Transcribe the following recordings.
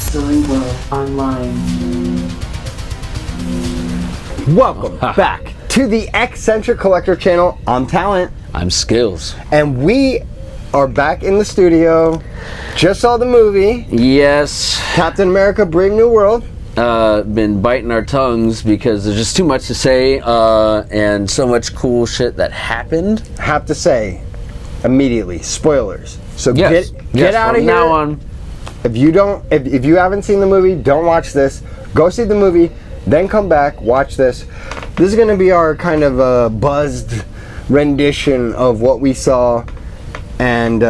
Story World Online. Welcome back to the X-Centric Collector channel. I'm Talent. I'm Skillz. And we are back in the studio. Just saw the movie. Yes. Captain America Brave New World. Been biting our tongues because there's just too much to say and so much cool shit that happened. Have to say, immediately, spoilers. So Yes. get out of From here. now on. If you haven't seen the movie, don't watch this. Go see the movie, then come back, watch this. This is going to be our kind of buzzed rendition of what we saw, and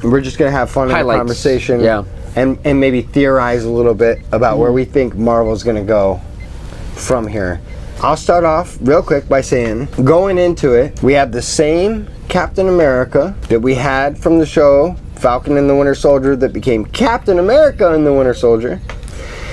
we're just going to have fun in the conversation. Yeah. And maybe theorize a little bit about where we think Marvel's going to go from here. I'll start off real quick by saying, going into it, we have the same Captain America that we had from the show Falcon and the Winter Soldier that became Captain America and the Winter Soldier.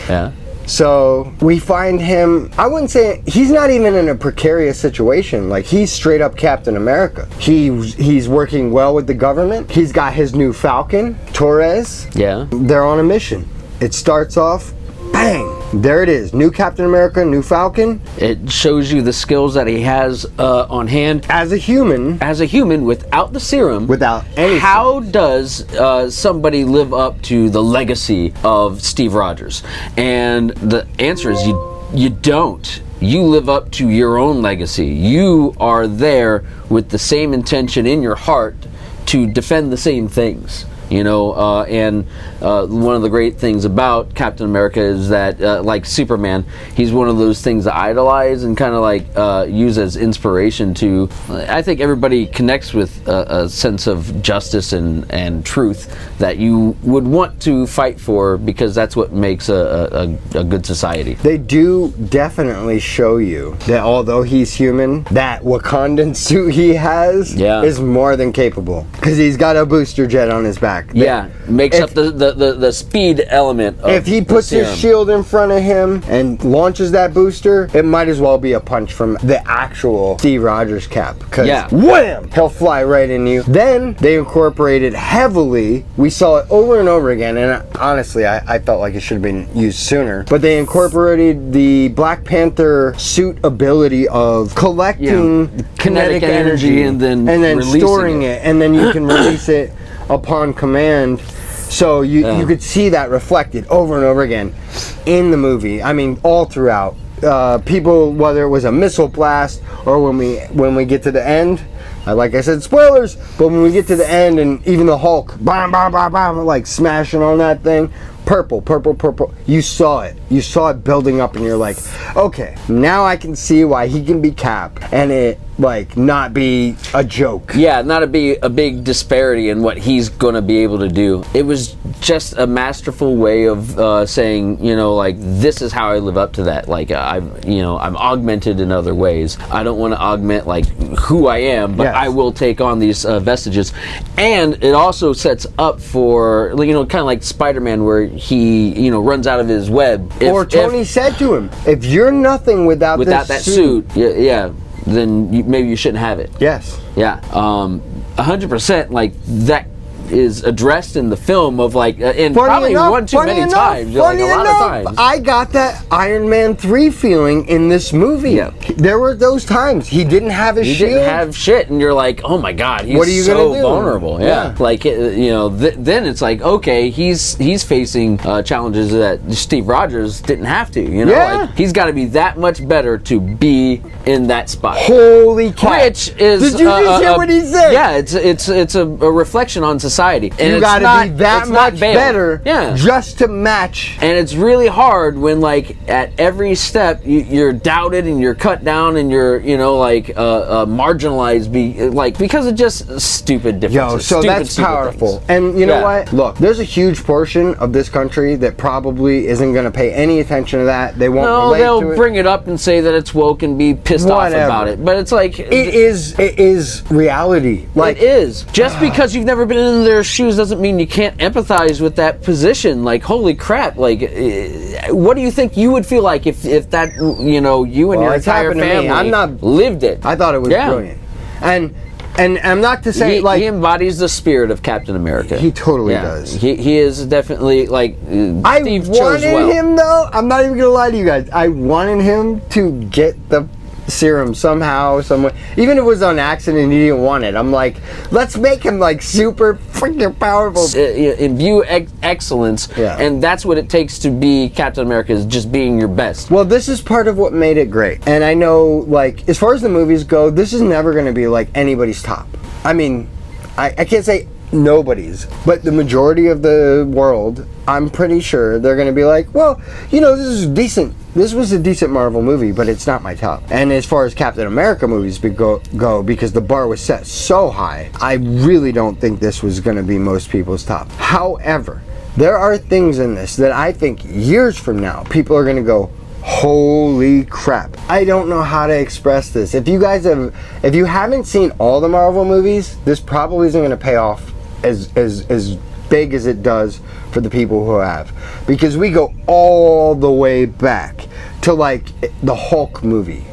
Yeah. So we find him, I wouldn't say, he's not even in a precarious situation. Like, he's straight up Captain America. He's working well with the government. He's got his new Falcon, Torres. Yeah. They're on a mission. It starts off, bang, there it is. New Captain America, new Falcon. It shows you the skills that he has on hand. As a human. As a human, without the serum. Without anything. How does somebody live up to the legacy of Steve Rogers? And the answer is you don't. You live up to your own legacy. You are there with the same intention in your heart to defend the same things. You know, and one of the great things about Captain America is that, like Superman, he's one of those things that I idolize and kind of like use as inspiration to. I think everybody connects with a sense of justice and truth that you would want to fight for, because that's what makes a good society. They do definitely show you that although he's human, that Wakandan suit he has is more than capable, because he's got a booster jet on his back. Yeah, makes up the speed element of if he puts his shield in front of him and launches that booster, it might as well be a punch from the actual Steve Rogers cap. Because wham! He'll fly right into you. Then they incorporated heavily, we saw it over and over again, and honestly I felt like it should have been used sooner, but they incorporated the Black Panther suit ability of collecting kinetic energy and then storing it, and then you can release it upon command. So you could see that reflected over and over again in the movie. I mean, all throughout. People, whether it was a missile blast or when we get to the end, like I said, spoilers, but when we get to the end and even the Hulk, bam, bam, bam, bam, like smashing on that thing, purple, you saw it building up, and you're like, okay, now I can see why he can be Cap, and it like not be a joke. Yeah, not be a big disparity in what he's going to be able to do. It was just a masterful way of saying, you know, like, this is how I live up to that. Like, I'm augmented in other ways. I don't want to augment like who I am, but I will take on these vestiges. And it also sets up for, you know, kind of like Spider-Man, where he, you know, runs out of his web. Or Tony said to him, if you're nothing without that suit, then maybe you shouldn't have it. Yes. Yeah. 100%. Like, that is addressed in the film of like, and probably one too many times. Like, a lot of times. I got that Iron Man 3 feeling in this movie. Yeah. There were those times he didn't have his shield. He didn't have shit, and you're like, oh my god, he's what are you so gonna do? Vulnerable. Yeah. Like, you know, then it's like, okay, he's facing challenges that Steve Rogers didn't have to. You know, like, he's got to be that much better to be in that spot. Holy cow! Which is, did you just hear what he said? Yeah, it's a reflection on society. And you got to be that much better, just to match. And it's really hard when, like, at every step you're doubted and you're cut down and you're, you know, like marginalized, because of just stupid differences. So that's powerful. Things. And you know what? Look, there's a huge portion of this country that probably isn't going to pay any attention to that. They won't relate to it. They'll bring it up and say that it's woke and be pissed off about it. But it's like, it is reality. Like, it is. Just because you've never been in their shoes doesn't mean you can't empathize with that position. Like, holy crap, like, what do you think you would feel like if that, you know, you and your entire family lived it? I thought it was brilliant. And And I'm not to say he embodies the spirit of Captain America. He totally does. He is definitely like I Steve chose wanted well. him though. I'm not even gonna lie to you guys. I wanted him to get the serum somehow, someway. Even if it was on accident and he didn't want it, I'm like, let's make him like super freaking powerful. Imbue excellence, and that's what it takes to be Captain America, is just being your best. Well, this is part of what made it great. And I know, like, as far as the movies go, this is never going to be like anybody's top. I mean, I can't say nobody's, but the majority of the world, I'm pretty sure they're going to be like, well, you know, this is decent. This was a decent Marvel movie, but it's not my top. And as far as Captain America movies go, because the bar was set so high, I really don't think this was going to be most people's top. However, there are things in this that I think years from now, people are going to go, holy crap. I don't know how to express this. If you haven't seen all the Marvel movies, this probably isn't going to pay off as big as it does for the people who have, because we go all the way back to like the Hulk movie.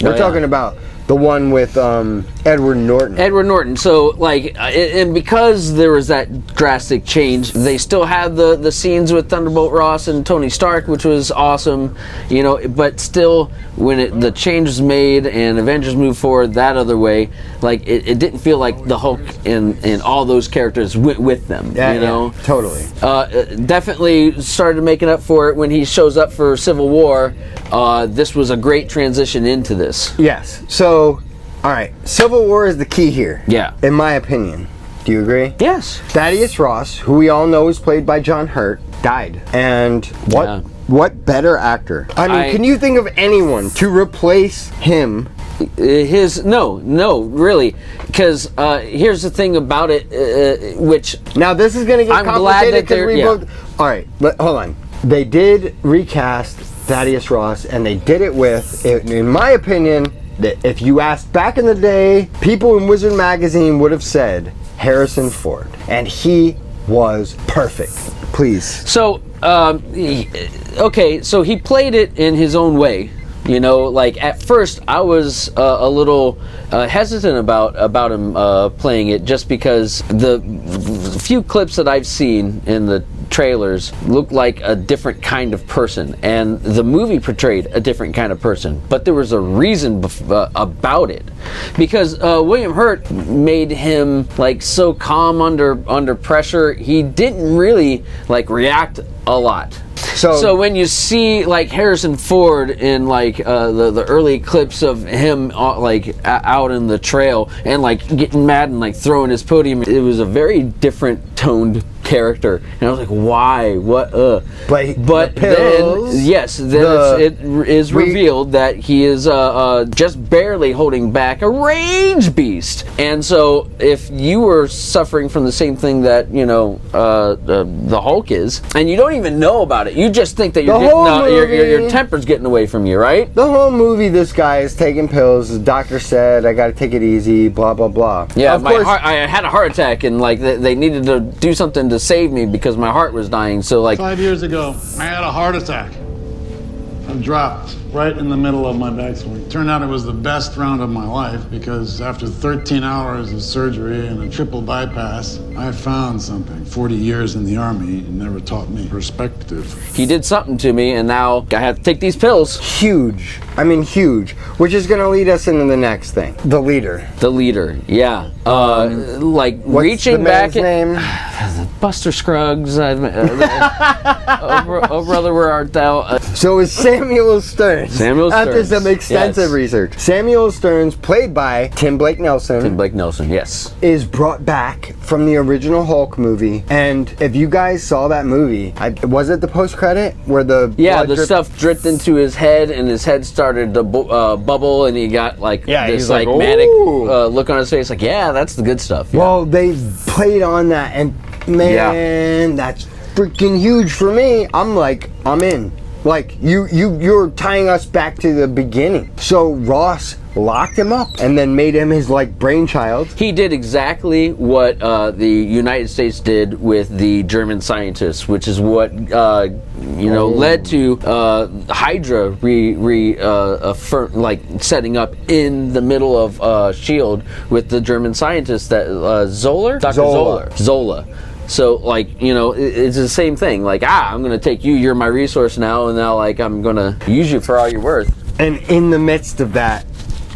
We're talking about the one with Edward Norton. So, like, and because there was that drastic change, they still had the scenes with Thunderbolt Ross and Tony Stark, which was awesome, you know. But still, when the change was made and Avengers moved forward that other way, like it didn't feel like the Hulk and all those characters went with them. You know, totally. Definitely started making up for it when he shows up for Civil War. This was a great transition into this. Yes. So, all right, Civil War is the key here. Yeah. In my opinion. Do you agree? Yes. Thaddeus Ross, who we all know is played by John Hurt, died. And what better actor? I mean, can you think of anyone to replace him? No, really, because here's the thing about it, which now this is going to get complicated because we both. All right, hold on. They did recast Thaddeus Ross, and they did it with, in my opinion, that if you asked back in the day, people in Wizard Magazine would have said Harrison Ford, and he was perfect. Please. So, so he played it in his own way. You know, like at first I was a little hesitant about him playing it, just because the few clips that I've seen in the trailers looked like a different kind of person, and the movie portrayed a different kind of person. But there was a reason about it, because William Hurt made him like so calm under pressure. He didn't really like react a lot. So when you see like Harrison Ford in like the early clips of him like out in the trail and like getting mad and like throwing his podium, it was a very different toned character, and I was like, why? What? But then, yes, it is revealed that he is just barely holding back a rage beast. And so, if you were suffering from the same thing that the Hulk is, and you don't even know about it, you just think that your temper's getting away from you, right? The whole movie, this guy is taking pills. The doctor said, "I got to take it easy." Blah blah blah. Yeah, I had a heart attack, and like they needed to do something to save me because my heart was dying. So like 5 years ago, I had a heart attack. I dropped right in the middle of my backswing. Turned out it was the best round of my life, because after 13 hours of surgery and a triple bypass, I found something. 40 years in the Army never taught me perspective. He did something to me, and now I have to take these pills. Huge. I mean, huge. Which is going to lead us into the next thing. The leader. The leader, yeah. Like what's reaching the back. Name? Buster Scruggs. Oh, brother, where art thou? So it's Samuel Stearns. After some extensive research. Samuel Stearns, played by Tim Blake Nelson. Yes. Is brought back from the original Hulk movie. And if you guys saw that movie, was it the post-credit where the stuff dripped into his head, and his head started to bubble, and he got like this like manic look on his face, like, yeah, that's the good stuff. Yeah. Well, they played on that, and man, that's freaking huge for me. I'm like, I'm in. Like, you're tying us back to the beginning. So Ross locked him up and then made him his, like, brainchild. He did exactly what the United States did with the German scientists, which is what led to Hydra setting up in the middle of S.H.I.E.L.D. with the German scientists that Zoller? Dr. Zola. So, like, it's the same thing. Like, I'm going to take you, you're my resource now, and now, like, I'm going to use you for all you're worth. And in the midst of that,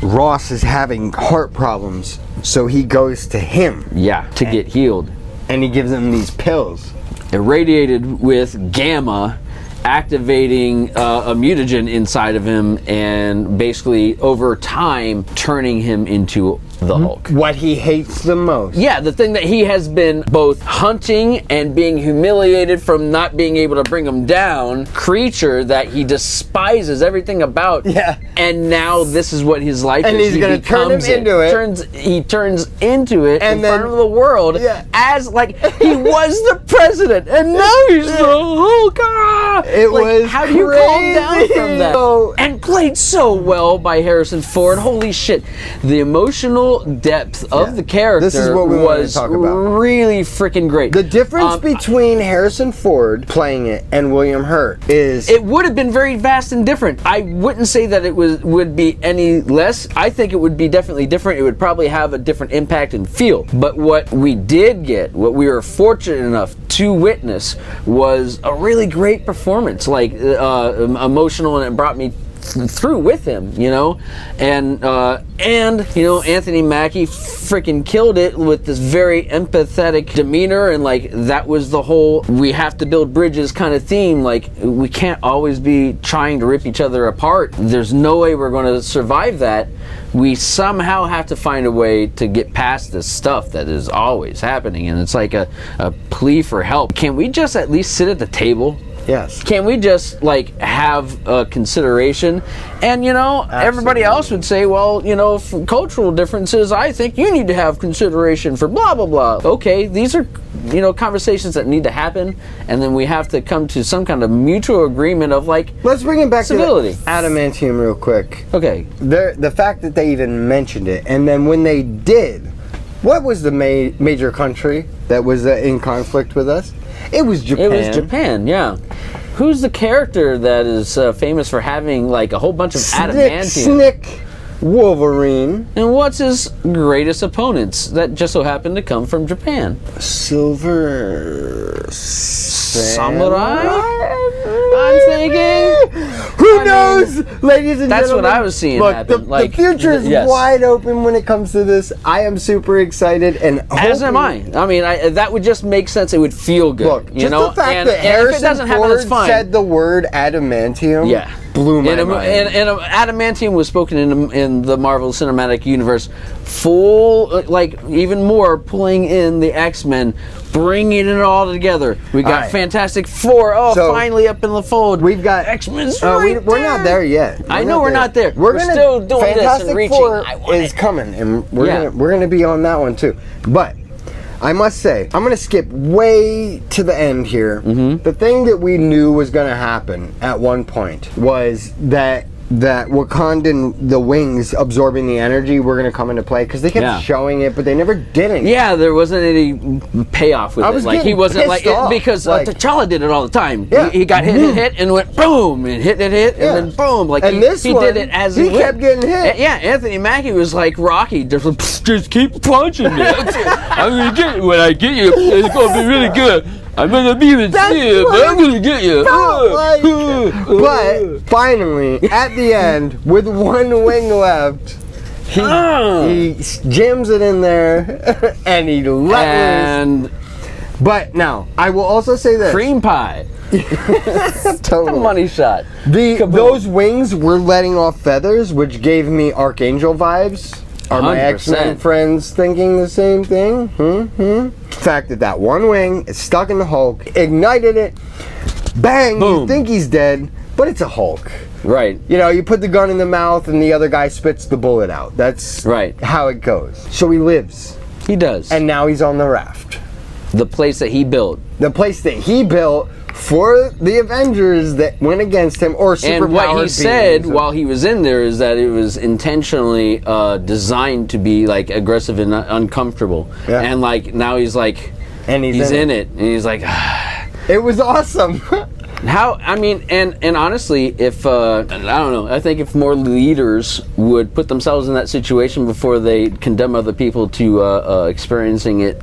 Ross is having heart problems, so he goes to him. Yeah, to get healed. And he gives him these pills. Irradiated with gamma, activating a mutagen inside of him, and basically, over time, turning him into the Hulk. What he hates the most. Yeah, the thing that he has been both hunting and being humiliated from not being able to bring him down, creature that he despises everything about. Yeah. And now this is what his life is. And he's going to turn him into it. He turns into it and in front of the world as, like, he was the president, and now he's the Hulk. It was how do you calm down from that? And played so well by Harrison Ford. Holy shit. The emotional depth of the character this is what we was to talk about. Really freaking great. The difference between Harrison Ford playing it and William Hurt is... It would have been very vast and different. I wouldn't say that it would be any less. I think it would be definitely different. It would probably have a different impact and feel. But what we did get, what we were fortunate enough to witness, was a really great performance. Like, emotional, and it brought me through with him, and Anthony Mackie freaking killed it with this very empathetic demeanor, and like that was the whole we have to build bridges kind of theme. Like, we can't always be trying to rip each other apart. There's no way we're going to survive that. We somehow have to find a way to get past this stuff that is always happening, and it's like a plea for help. Can we just at least sit at the table? Yes. Can we just, like, have consideration? And, everybody else would say, well, for cultural differences, I think you need to have consideration for blah, blah, blah. Okay, these are, conversations that need to happen, and then we have to come to some kind of mutual agreement of, like, let's bring it back civility. To adamantium real quick. Okay. The fact that they even mentioned it, and then when they did, what was the major country that was in conflict with us? It was Japan. It was Japan, yeah. Who's the character that is famous for having, like, a whole bunch of adamantium? Snick Wolverine. And what's his greatest opponents that just so happen to come from Japan? Silver Samurai? I'm thinking. Who knows, ladies and that's gentlemen? what I was seeing happen. The future is wide open when it comes to this. I am super excited, and as am I. I mean, that would just make sense. It would feel good. Look, just the fact that Harrison Ford said the word adamantium. Yeah. Blew my mind. And adamantium was spoken in the Marvel Cinematic Universe, full, like, even more pulling in the X-Men, bringing it all together. We got Fantastic Four, so finally up in the fold. We've got X-Men's we're not there yet. I know we're not there. We're still doing Fantastic this and reaching. Four is coming, and we're gonna be on that one too. But I must say, I'm going to skip way to the end here. Mm-hmm. The thing that we knew was going to happen at one point was that Wakandan, the wings absorbing the energy, were going to come into play, because they kept showing it, but they never did it. Yeah, there wasn't any payoff with it. Like, he wasn't like it, because T'Challa did it all the time. Yeah. He got hit, and went boom, and hit, and then boom. Like, and he did it as he kept getting hit. Yeah, Anthony Mackie was like Rocky, just keep punching me. I'm gonna get you. When I get you, it's gonna be really good. I'm gonna be with you, but I'm gonna get you. But finally, at the end, with one wing left, he jams it in there, and he let loose. But now, I will also say this: cream pie. Totally. A money shot. Those wings were letting off feathers, which gave me Archangel vibes. Are my 100%. X-Men friends thinking the same thing? The fact that one wing is stuck in the Hulk, ignited it, bang, boom. You think he's dead, but it's a Hulk. Right. You put the gun in the mouth and the other guy spits the bullet out. That's right. how it goes. So he lives. He does. And now he's on the raft. The place that he built. The place that he built for the Avengers that went against him, or superpowered And what he said beings. while he was in there is that it was intentionally designed to be like aggressive and uncomfortable. Yeah. And like now he's like, And he's in it, and he's like, It was awesome. how? I mean, and honestly, if I don't know, I think if more leaders would put themselves in that situation before they condemn other people to experiencing it,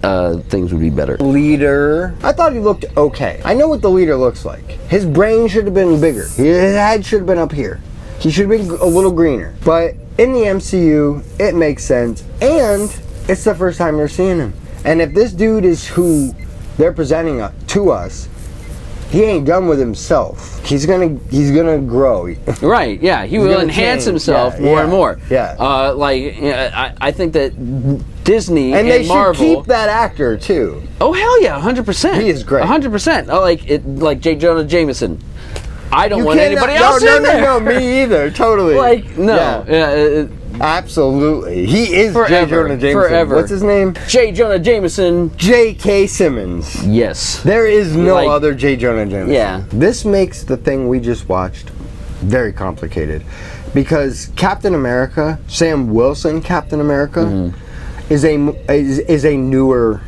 things would be better. Leader. I thought he looked okay. I know what the leader looks like. His brain should have been bigger. His head should have been up here. He should have been a little greener. But in the MCU, it makes sense. And it's the first time they're seeing him. And if this dude is who they're presenting to us, he ain't done with himself. He's gonna grow. Right? Yeah, he will enhance change. himself Yeah, more yeah, and more. yeah. I think that Disney And they Marvel should keep that actor too. Oh hell yeah, 100%. He is great. 100%. Like J. Jonah Jameson. I don't You want cannot- anybody else in there. No, me either. Totally. Like no. Yeah. Absolutely. He is J. Forever. Jonah Jameson. Forever. What's his name? J. Jonah Jameson. J.K. Simmons. Yes. There is no Like- other J. Jonah Jameson. Yeah. This makes the thing we just watched very complicated. Because Captain America, Sam Wilson Captain America, is a newer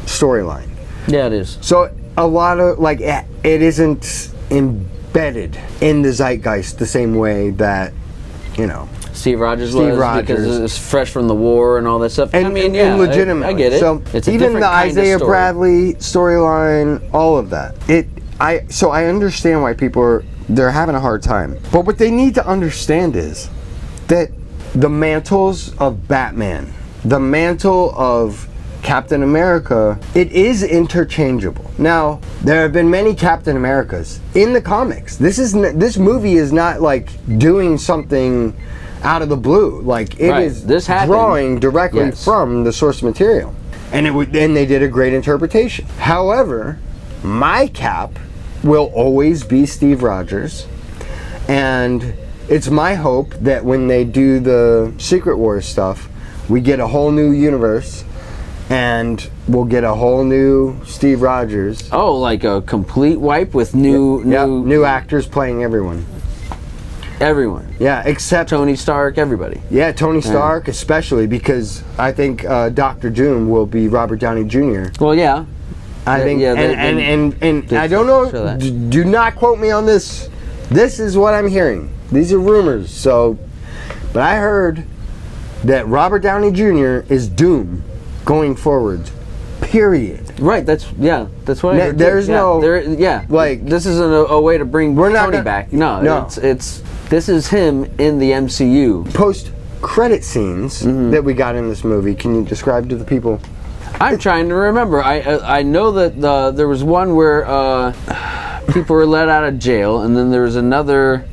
storyline. Yeah, it is. So a lot of, like, it isn't embedded in the zeitgeist the same way that, you know, Steve Rogers Steve was Rogers. because it's fresh from the war and all that stuff. And, I mean, and yeah, legitimately. I get it. So It's a even different the kind of Isaiah story. Bradley storyline, all of that. So I understand why they're having a hard time. But what they need to understand is that the mantles of Batman, the mantle of Captain America, it is interchangeable. Now, there have been many Captain Americas in the comics. This movie is not like doing something out of the blue. Like it Right. is This happened. drawing directly Yes. from the source material. And they did a great interpretation. However, my Cap will always be Steve Rogers. And it's my hope that when they do the Secret Wars stuff, we get a whole new universe and we'll get a whole new Steve Rogers. Oh, like a complete wipe with new actors playing everyone. everyone. Yeah, except Tony Stark, everybody. Yeah, Tony Stark especially, because I think Dr. Doom will be Robert Downey Jr. Well, yeah. I think, yeah, and they I don't know. show that. Do not quote me on this. This is what I'm hearing. These are rumors. So, but I heard that Robert Downey Jr. is Doom going forward. Period. Right. That's what I heard. There's too. no- like this isn't a way to bring We're not Tony gonna- back. No, No. it's this is him in the MCU. Post-credit scenes that we got in this movie. Can you describe to the people? I'm trying to remember. I know that there was one where people were let out of jail, and then there was another.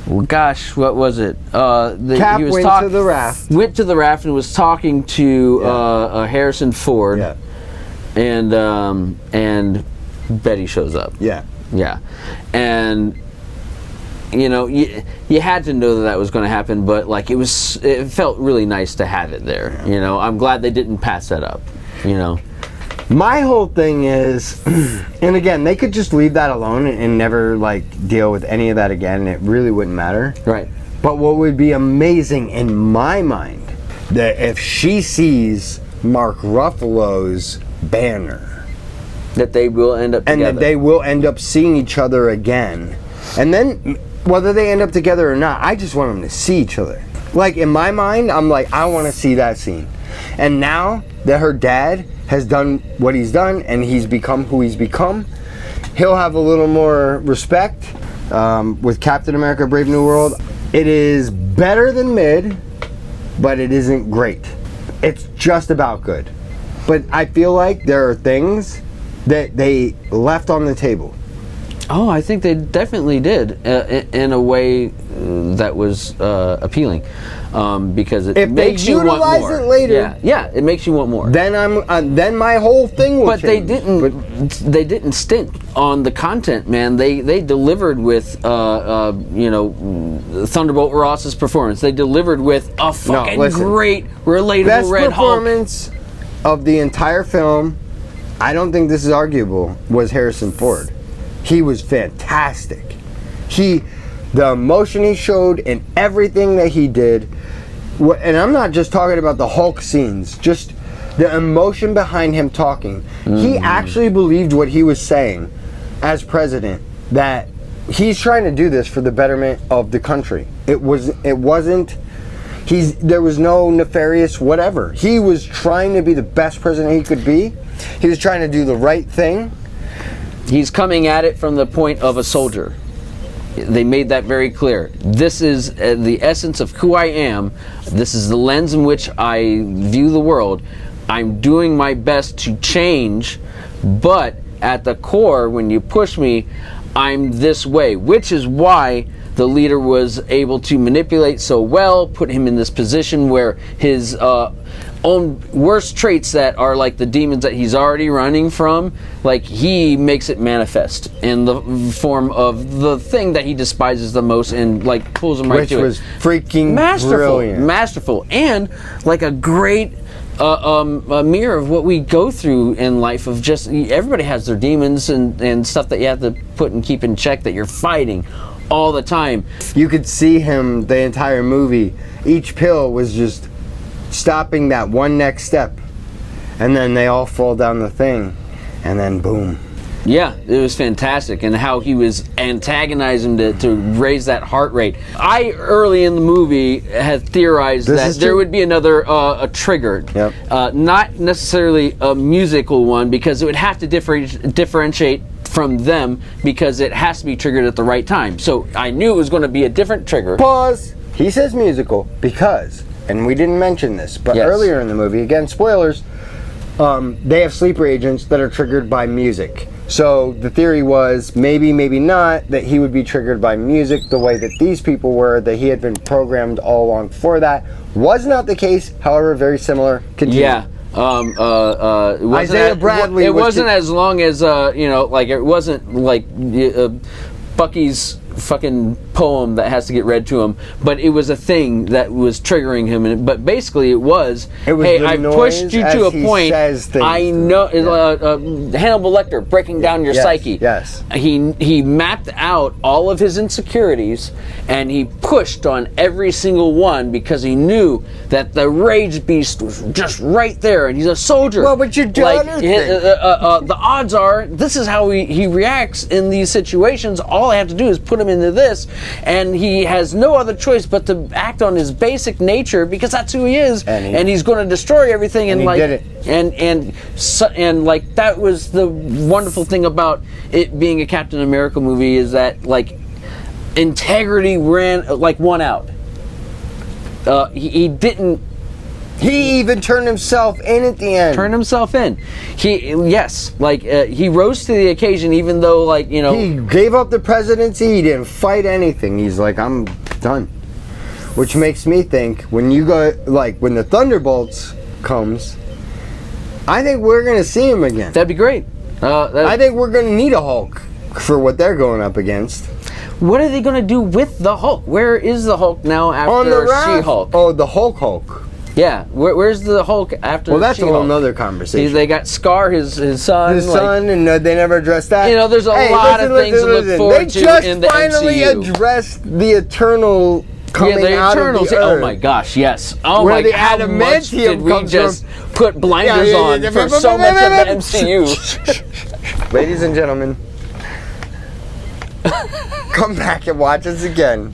Well, gosh, what was it? Cap he was went to the raft. Went to the raft and was talking to Harrison Ford. Yeah. And Betty shows up. Yeah. Yeah, and you know you had to know that was going to happen, but like it felt really nice to have it there. You know, I'm glad they didn't pass that up. You know, My whole thing is, and again, they could just leave that alone and never like deal with any of that again, and it really wouldn't matter. right? But what would be amazing in my mind, that if she sees Mark Ruffalo's banner, That they will end up and together. that they will end up seeing each other again, and then whether they end up together or not, I just want them to see each other. Like in my mind, I'm like, I want to see that scene. And now that her dad has done what he's done and he's become who he's become, he'll have a little more respect with Captain America Brave New World. It is better than mid, but it isn't great. It's just about good. But I feel like there are things that they left on the table. Oh, I think they definitely did in a way that was appealing, because it If they makes you want utilize more. it later- yeah, it makes you want more. Then my whole thing will But they change. didn't. They didn't stint on the content, man. They delivered with Thunderbolt Ross's performance. They delivered with a fucking listen. great, relatable Best Red Hulk. performance of the entire film I don't think this is arguable, was Harrison Ford. He was fantastic. The emotion he showed in everything that he did, and I'm not just talking about the Hulk scenes, just the emotion behind him talking. He actually believed what he was saying as president, that he's trying to do this for the betterment of the country. There was no nefarious whatever. He was trying to be the best president he could be. He was trying to do the right thing. He's coming at it from the point of a soldier. They made that very clear. This is the essence of who I am. This is the lens in which I view the world. I'm doing my best to change, but at the core, when you push me, I'm this way, which is why the leader was able to manipulate so well, put him in this position where his own worst traits that are like the demons that he's already running from, like he makes it manifest in the form of the thing that he despises the most and like pulls him right to it. Which was freaking brilliant. Masterful, and like a great a mirror of what we go through in life, of just everybody has their demons and stuff that you have to put and keep in check, that you're fighting all the time. You could see him the entire movie. Each pill was just stopping that one next step, and then they all fall down the thing, and then boom. Yeah, it was fantastic, and how he was antagonizing to raise that heart rate. I, early in the movie, had theorized that there would be another a trigger. Yep. Not necessarily a musical one, because it would have to differentiate from them, because it has to be triggered at the right time. So I knew it was going to be a different trigger. Pause. He says musical because, and we didn't mention this, but earlier in the movie, again, spoilers, they have sleeper agents that are triggered by music. So the theory was, maybe not, that he would be triggered by music the way that these people were, that he had been programmed all along for that. Was not the case, however, very similar. Continue. Yeah. Isaiah Bradley. It wasn't as long as like it wasn't like Bucky's fucking poem that has to get read to him, but it was a thing that was triggering him. But basically, it was hey, I pushed you to a point. I know. Hannibal Lecter breaking down your psyche. Yes. He mapped out all of his insecurities, and he pushed on every single one, because he knew that the rage beast was just right there, and he's a soldier. Well, but your daughter. The odds are this is how he reacts in these situations. All I have to do is put him into this, and he has no other choice but to act on his basic nature, because that's who he is, and he's going to destroy everything. And like, did it. And like, that was the wonderful thing about it being a Captain America movie, is that like integrity won out. He didn't. He even turned himself in at the end. He rose to the occasion, even though he gave up the presidency. He didn't fight anything. He's like, I'm done. Which makes me think, when you go, like, when the Thunderbolts comes, I think we're gonna see him again. That'd be great. I think we're gonna need a Hulk for what they're going up against. What are they gonna do with the Hulk? Where is the Hulk now after She-Hulk? Oh, the Hulk. Yeah, where's the Hulk after? Well, that's She-Hulk? a whole nother conversation. They got Scar, his son. And they never addressed that. There's a lot of things to look forward to in the MCU. They just finally addressed the Eternal coming out of the earth. Oh my gosh, yes. Oh Where my the god, how much did we just put blinders on for so much of the MCU? Ladies and gentlemen, come back and watch us again,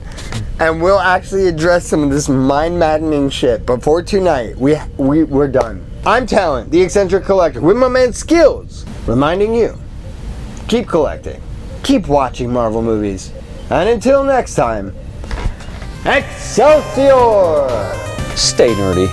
and we'll actually address some of this mind-maddening shit. But for tonight, we're done. I'm Talent, the X-Centric Collector, with my man Skillz, reminding you, keep collecting, keep watching Marvel movies, and until next time, Excelsior! Stay nerdy.